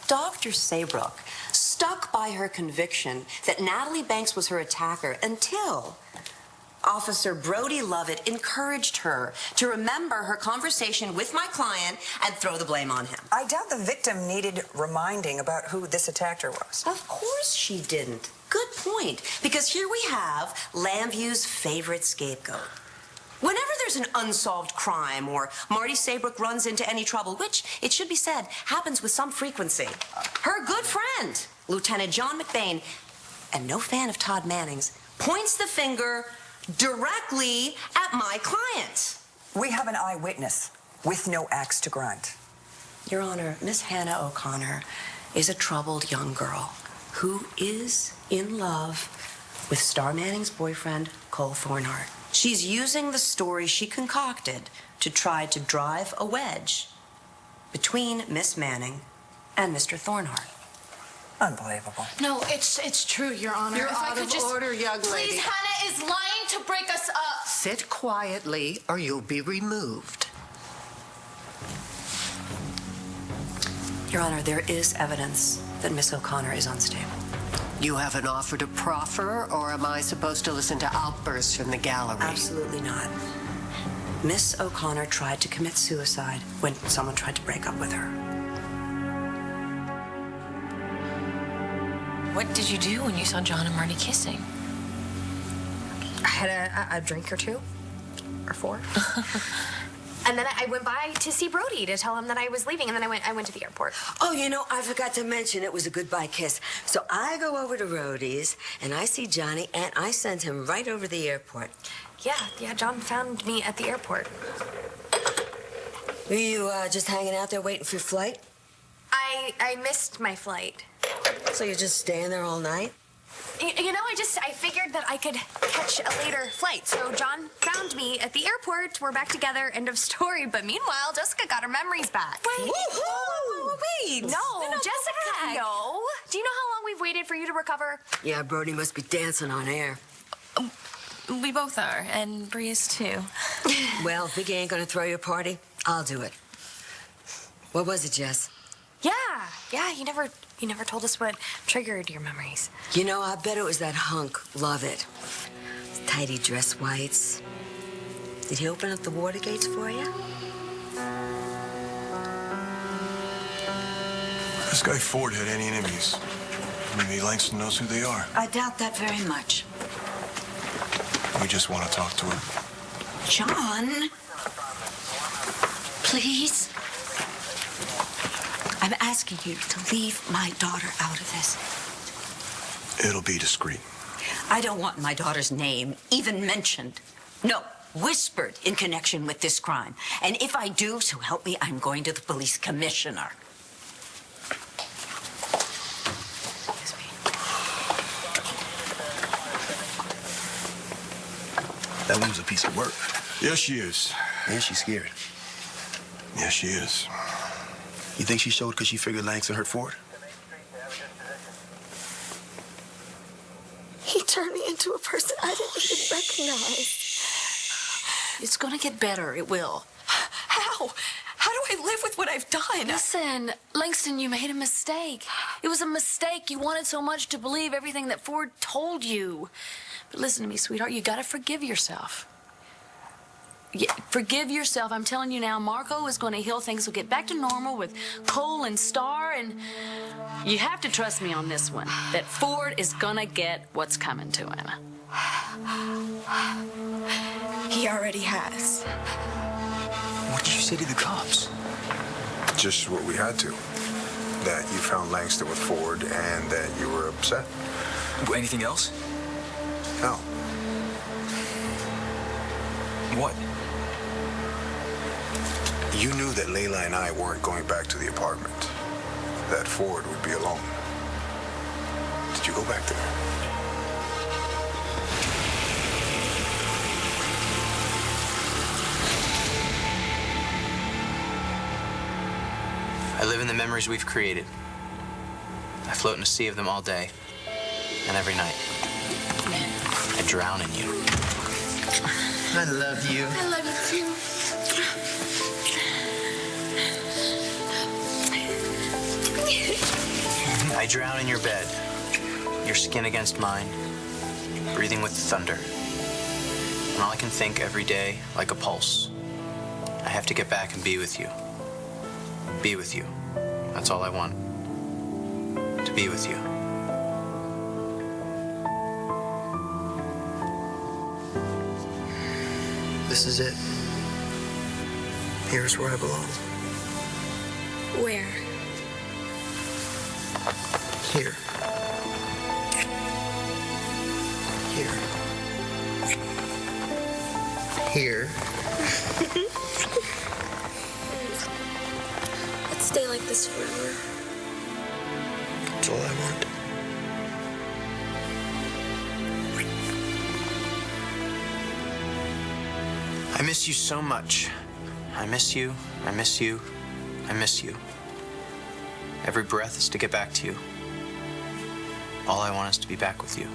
Dr. Saybrook stuck by her conviction that Natalie Banks was her attacker until Officer Brody Lovett encouraged her to remember her conversation with my client and throw the blame on him. I doubt the victim needed reminding about who this attacker was. Of course she didn't. Good point. Because here we have Lambview's favorite scapegoat. Whenever there's an unsolved crime or Marty Saybrook runs into any trouble, which, it should be said, happens with some frequency, her good friend, Lieutenant John McBain, and no fan of Todd Manning's, points the finger directly at my client. We have an eyewitness with no axe to grind. Your Honor, Miss Hannah O'Connor is a troubled young girl who is in love with Star Manning's boyfriend, Cole Thornhart. She's using the story she concocted to try to drive a wedge between Miss Manning and Mr. Thornhart. Unbelievable. No, it's true, Your Honor. You're out of order, young lady. Please, Hannah is lying to break us up. Sit quietly or you'll be removed. Your Honor, there is evidence that Miss O'Connor is unstable. You have an offer to proffer, or am I supposed to listen to outbursts from the gallery? Absolutely not. Miss O'Connor tried to commit suicide when someone tried to break up with her. What did you do when you saw John and Marty kissing? I had a drink or two, or four. And then I went by to see Brody to tell him that I was leaving, and then I went to the airport. Oh, you know, I forgot to mention it was a goodbye kiss. So I go over to Rhodey's, and I see Johnny, and I send him right over the airport. Yeah, John found me at the airport. Were you just hanging out there waiting for your flight? I missed my flight. So you're just staying there all night? You know, I figured that I could catch a later flight. So John found me at the airport. We're back together. End of story. But meanwhile, Jessica got her memories back. Wait. Wait. No, Jessica, no. Do you know how long we've waited for you to recover? Yeah, Brody must be dancing on air. We both are, and Bree's too. Well, think you ain't gonna throw your party? I'll do it. What was it, Jess? Yeah, you never told us what triggered your memories. You know, I bet it was that hunk. Love it. Tidy dress whites. Did he open up the water gates for you? This guy Ford had any enemies. Maybe Langston knows who they are. I doubt that very much. We just want to talk to him. John, please. I'm asking you to leave my daughter out of this. It'll be discreet. I don't want my daughter's name even mentioned. No, whispered in connection with this crime. And if I do, so help me, I'm going to the police commissioner. That woman's a piece of work. Yes, she is. And she's scared. Yes, she is. You think she showed because she figured Langston hurt Ford? He turned me into a person I didn't even recognize. It's gonna get better, it will. How? How do I live with what I've done? Listen, Langston, you made a mistake. It was a mistake. You wanted so much to believe everything that Ford told you. But listen to me, sweetheart, you gotta forgive yourself. Yeah, forgive yourself. I'm telling you now, Marco is going to heal. Things will get back to normal with Cole and Star, and you have to trust me on this one, that Ford is going to get what's coming to him. He already has. What did you say to the cops? Just what we had to. That you found Langston with Ford and that you were upset. Anything else? No. What? You knew that Layla and I weren't going back to the apartment. That Ford would be alone. Did you go back there? I live in the memories we've created. I float in a sea of them all day and every night. I drown in you. I love you. I love you too. I drown in your bed, your skin against mine, breathing with the thunder. And all I can think every day, like a pulse, I have to get back and be with you. Be with you. That's all I want. To be with you. This is it. Here's where I belong. Where? Here. Here. Here. Let's stay like this forever. That's all I want. I miss you so much. I miss you, I miss you, I miss you. Every breath is to get back to you. All I want is to be back with you.